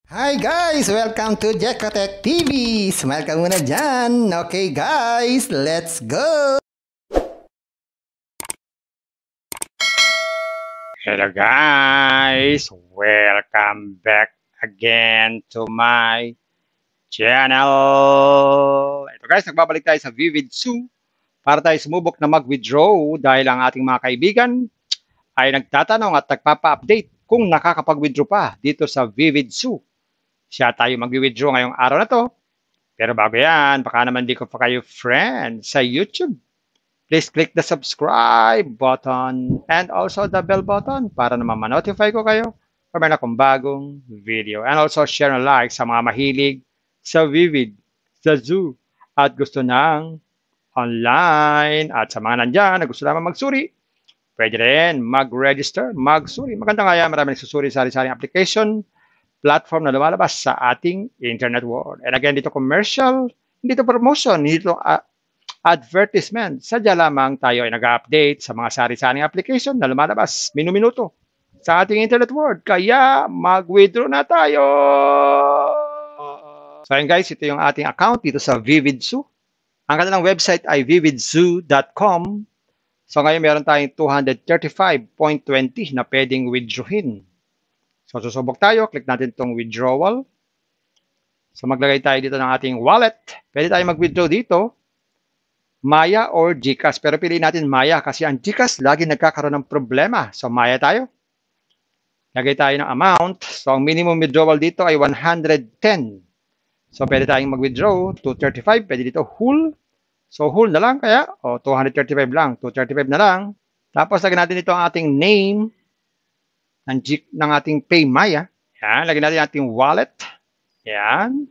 Hi guys! Welcome to Jekotech TV! Smile ka muna dyan! Okay guys, let's go! Hello guys! Welcome back again to my channel! Ito guys, nagbabalik tayo sa Vivid Zoo para tayo sumubok na mag-withdraw dahil ang ating mga kaibigan ay nagtatanong at nagpapa-update kung nakakapag-withdraw pa dito sa Vivid Zoo. Siya tayo mag-withdraw ngayong araw na to. Pero bago yan, baka naman di ko pa kayo friend sa YouTube. Please click the subscribe button and also the bell button para naman ma-notify ko kayo kung meron akong bagong video. And also share and like sa mga mahilig sa Vivid, sa Zoo, at gusto ng online. At sa mga nandyan na gusto naman magsuri, pwede rin mag-register, magsuri. Maganda nga yan, marami nagsusuri sa sari-saring application, platform na lumalabas sa ating internet world. And again, dito commercial, hindi to promotion, hindi to advertisement. Sadya lamang tayo ay nag-update sa mga sari-saring application na lumalabas minu-minuto sa ating internet world. Kaya mag-withdraw na tayo! So ayun guys, ito yung ating account dito sa Vivid Zoo. Ang kanilang website ay vividzoo.com. So ngayon meron tayong 235.20 na pwedeng withdrawin. So susubok tayo, click natin itong withdrawal. So maglagay tayo dito ng ating wallet. Pwede tayo mag-withdraw dito, Maya or GCash. Pero piliin natin Maya kasi ang GCash lagi nagkakaroon ng problema. So Maya tayo. Lagay tayo ng amount. So ang minimum withdrawal dito ay 110. So pwede tayong mag-withdraw 235. Pwede dito whole. So whole na lang kaya. O 235 lang. 235 na lang. Tapos lagyan natin ito ang ating name ng ating PayMaya. Yan, lagyan natin ating wallet. Yan.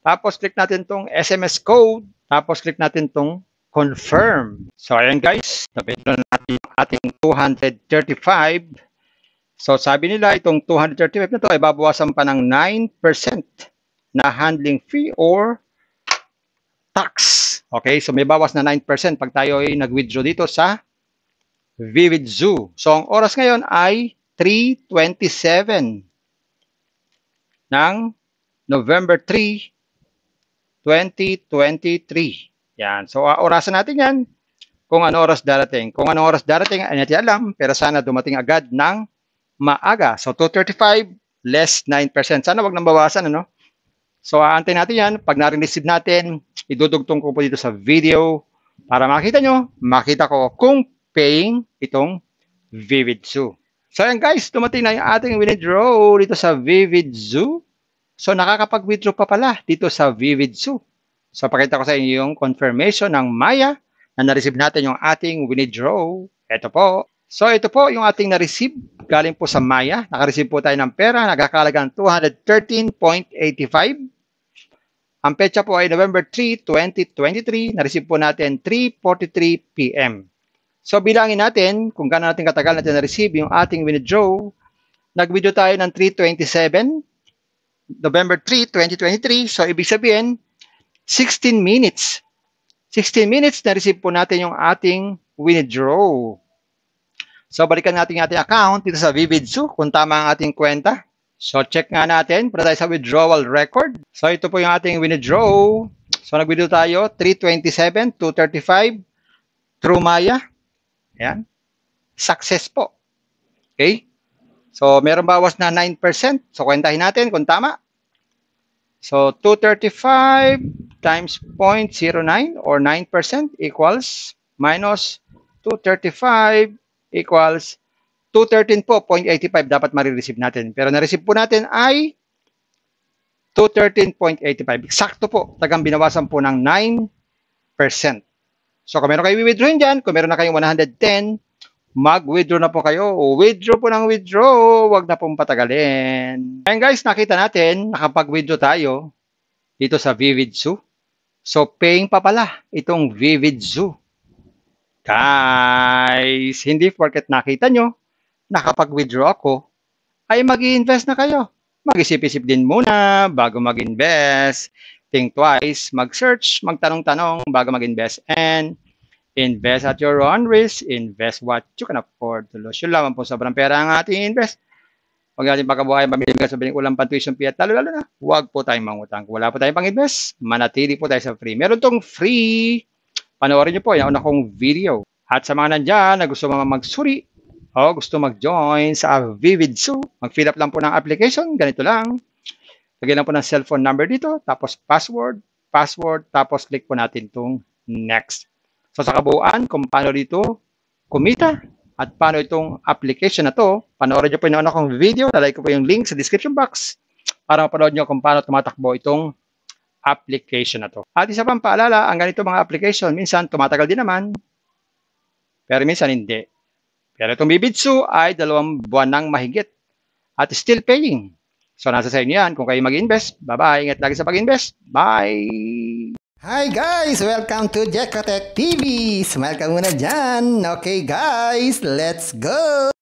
Tapos click natin tong SMS code. Tapos click natin tong confirm. So ayan guys, natin natin ating 235. So sabi nila itong 235 na to ay babawasan pa ng 9% na handling fee or tax. Okay, so may bawas na 9% pag tayo ay nag-withdraw dito sa Vivid Zoo. So, ang oras ngayon ay 3:27 ng November 3, 2023. Yan. So, orasan natin yan kung ano oras darating. Kung ano oras darating, ay natin alam, pero sana dumating agad ng maaga. So, 235 less 9%. Sana wag nang bawasan, ano? So, aantayin natin yan. Pag na-receive natin, idudugtong ko po dito sa video para makita nyo, makita ko kung paying itong Vivid Zoo. So ayan guys, dumating na yung ating withdraw dito sa Vivid Zoo. So nakakapag-withdraw pa pala dito sa Vivid Zoo. So pakita ko sa inyo yung confirmation ng Maya na na-receive natin yung ating withdraw. Ito po. So ito po yung ating na-receive galing po sa Maya. Naka-receive po tayo ng pera, nagkakalagang 213.85. Ang petsa po ay November 3, 2023. Na-receive po natin 3:43 PM. So bilangin natin kung gaano natin katagal natin na-receive yung ating withdraw. Nag-withdraw tayo ng 3:27, November 3, 2023. So ibig sabihin, 16 minutes. 16 minutes na-receive po natin yung ating withdraw. So balikan natin yung ating account dito sa Vivid Zoo kung tama ang ating kwenta. So check nga natin para tayo sa withdrawal record. So ito po yung ating withdraw. So nag-withdraw tayo 3:27, 2:35 through Maya. Ayan. Success po. Okay? So, meron bawas na 9%. So, kwentahin natin kung tama. So, 235 times 0.09 or 9% equals minus 235 equals 213 po, 0.85 dapat marireceive natin. Pero na-receive po natin ay 213.85. Eksakto po. Tagang binawasan po ng 9%. So, kung meron kayo i-withdrawin dyan, kung meron na kayong 110, mag-withdraw na po kayo. Withdraw po ng withdraw. Huwag na pong patagalin. Ayan guys, nakita natin, nakapag-withdraw tayo dito sa Vivid Zoo. So, paying pa pala itong Vivid Zoo. Guys, hindi porket nakita nyo, nakapag-withdraw ako, ay mag-i-invest na kayo. Mag-isip-isip din muna bago mag-invest. Think twice, mag-search, magtanong-tanong bago mag-invest, and invest at your own risk. Invest what you can afford to lose. Yun lamang po, sobrang pera ang ating invest. Huwag natin pakabuhayan pamilya sa ulang tuition fee at lalo na, huwag po tayong mangutang. Kung wala po tayong pang-invest, manatili po tayo sa free. Meron tong free, panoorin nyo po yung una kong video. At sa mga nandyan na gusto magsuri o gusto mag-join sa Vividsu, mag-fill up lang po ng application, ganito lang. Lagyan lang po ng cellphone number dito, tapos password, tapos click po natin itong next. So sa kabuuan, kung paano dito kumita, at paano itong application na to, panoorin nyo po yung una kong video, lalagay ko po yung link sa description box para mapanood nyo kung paano tumatakbo itong application na to. At isa pang paalala, ang ganito mga application, minsan tumatagal din naman, pero minsan hindi. Pero itong Vividsu ay 2 buwan nang mahigit at still paying. So nasa sa inyo yan kung kayo mag-invest. Bye-bye. Ingat lagi sa pag-invest. Bye! Hi guys! Welcome to Jekotech TV! Smile ka muna dyan! Okay guys, let's go!